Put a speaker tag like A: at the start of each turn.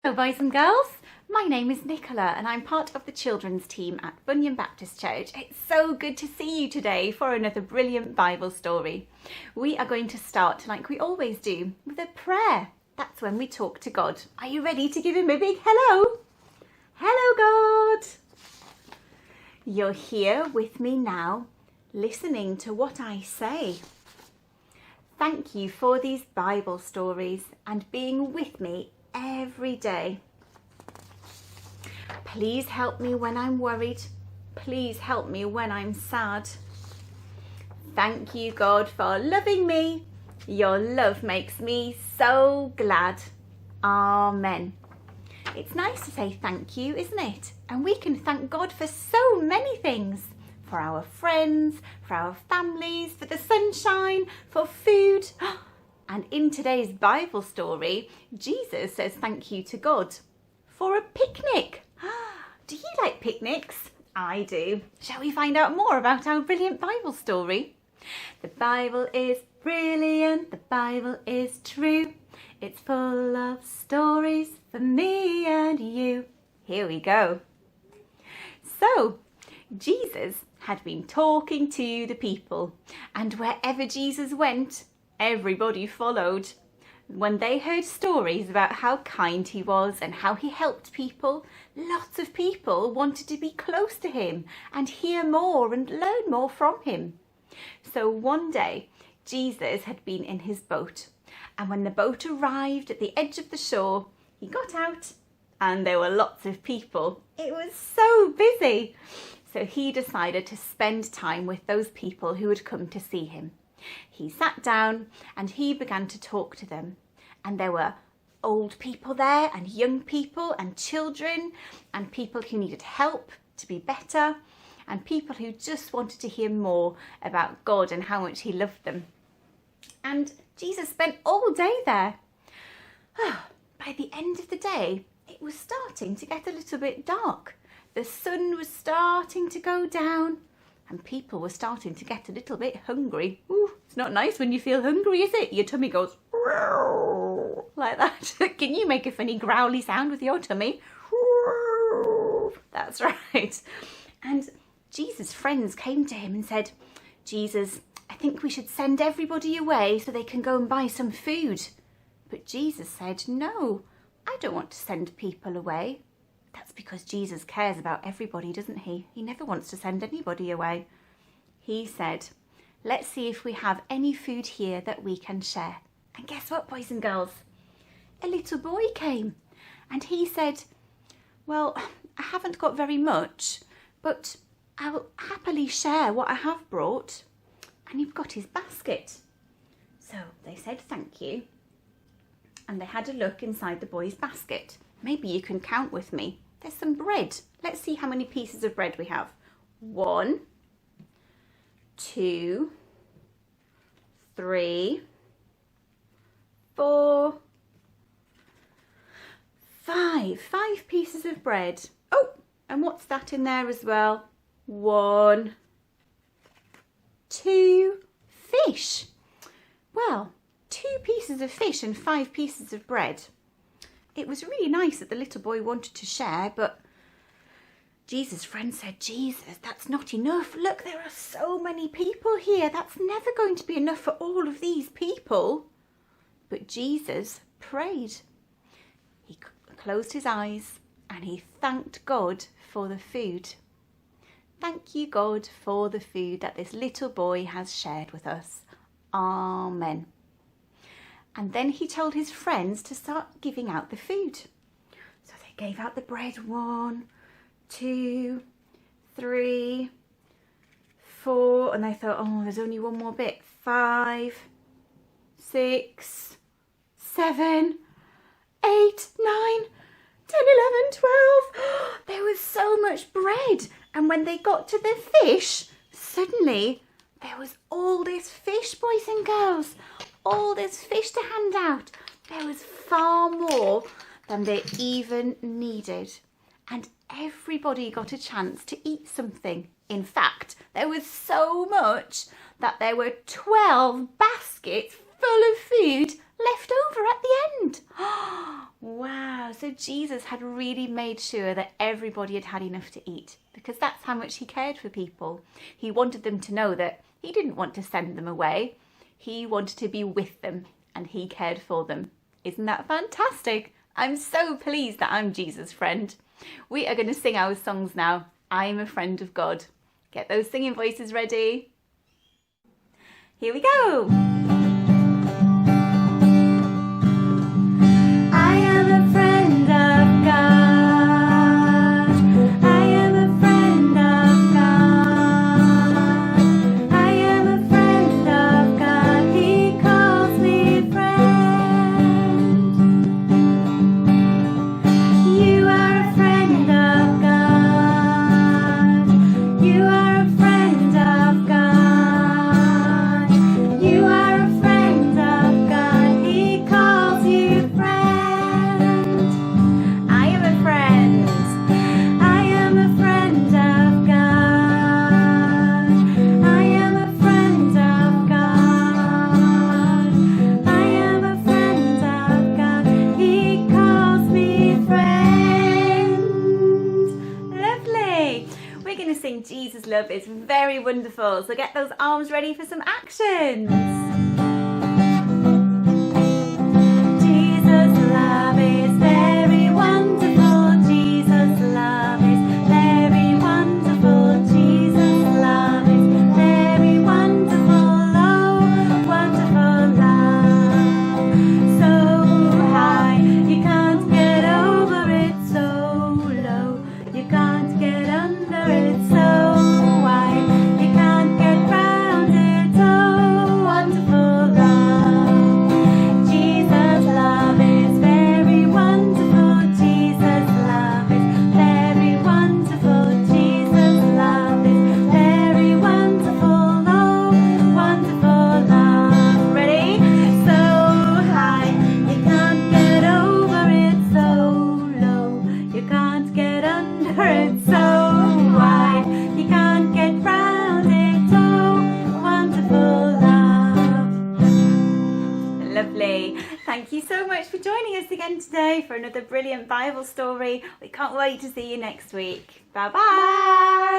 A: Hello boys and girls, my name is Nicola and I'm part of the children's team at Bunyan Baptist Church. It's so good to see you today for another brilliant Bible story. We are going to start, like we always do, with a prayer. That's when we talk to God. Are you ready to give him a big hello? Hello God! You're here with me now, listening to what I say. Thank you for these Bible stories and being with me every day. Please help me when I'm worried. Please help me when I'm sad. Thank you, God, for loving me. Your love makes me so glad. Amen. It's nice to say thank you, isn't it? And we can thank God for so many things. For our friends, for our families, for the sunshine, for food. And in today's Bible story, Jesus says thank you to God for a picnic. Do you like picnics? I do. Shall we find out more about our brilliant Bible story? The Bible is brilliant, the Bible is true. It's full of stories for me and you. Here we go. So, Jesus had been talking to the people, and wherever Jesus went, everybody followed. When they heard stories about how kind he was and how he helped people, lots of people wanted to be close to him and hear more and learn more from him. So one day, Jesus had been in his boat, and when the boat arrived at the edge of the shore, he got out and there were lots of people. It was so busy. So he decided to spend time with those people who had come to see him. He sat down and he began to talk to them. And there were old people there and young people and children and people who needed help to be better and people who just wanted to hear more about God and how much he loved them. And Jesus spent all day there. By the end of the day, it was starting to get a little bit dark. The sun was starting to go down and people were starting to get a little bit hungry. Ooh, it's not nice when you feel hungry, is it? Your tummy goes like that. Can you make a funny growly sound with your tummy? That's right. And Jesus' friends came to him and said, Jesus, I think we should send everybody away so they can go and buy some food. But Jesus said, no, I don't want to send people away. That's because Jesus cares about everybody, doesn't he? He never wants to send anybody away. He said, let's see if we have any food here that we can share. And guess what, boys and girls? A little boy came and he said, well, I haven't got very much, but I'll happily share what I have brought. And he got his basket. So they said thank you. And they had a look inside the boy's basket. Maybe you can count with me. There's some bread. Let's see how many pieces of bread we have. 1, 2, 3, 4, 5. 5 pieces of bread. Oh, and what's that in there as well? 1, 2 fish. Well, 2 pieces of fish and 5 pieces of bread. It was really nice that the little boy wanted to share, but Jesus' friend said, Jesus, that's not enough. Look, there are so many people here. That's never going to be enough for all of these people. But Jesus prayed. He closed his eyes and he thanked God for the food. Thank you, God, for the food that this little boy has shared with us. Amen. And then he told his friends to start giving out the food. So they gave out the bread. 1, 2, 3, 4. And they thought, oh, there's only one more bit. 5, 6, 7, 8, 9, 10, 11, 12. There was so much bread. And when they got to the fish, suddenly there was all this fish, boys and girls. All this fish to hand out. There was far more than they even needed. And everybody got a chance to eat something. In fact, there was so much that there were 12 baskets full of food left over at the end. Wow, so Jesus had really made sure that everybody had had enough to eat, because that's how much he cared for people. He wanted them to know that he didn't want to send them away. He wanted to be with them, and he cared for them. Isn't that fantastic? I'm so pleased that I'm Jesus' friend. We are going to sing our songs now. I'm a friend of God. Get those singing voices ready. Here we go. I am a friend of God. I am a friend of God. I am a friend of God. He calls me friend. You are a friend of God. You are a friend of God. You are a friend of God. He calls you friend. I am a friend. I am a friend of God. I am a friend of God. I am a friend of God. He calls me friend. Lovely. We're going to sing Jesus Love is Very Wonderful. So get those arms ready for some actions. Jesus' love is very wonderful. Jesus' love is very wonderful. Jesus' love is very wonderful. Oh, wonderful love. So high, you can't get over it. So low, you can't get under it. So wide, you can't get round it. Oh, wonderful love. Jesus' love is very wonderful. Jesus' love is very wonderful. Jesus' love is very wonderful. Oh, wonderful love. Ready? So high, you can't get over it. So low, you can't get under it. So wide, you can't get round it. Oh, wonderful love. Lovely. Thank you so much for joining us again today for another brilliant Bible story. We can't wait to see you next week. Bye-bye.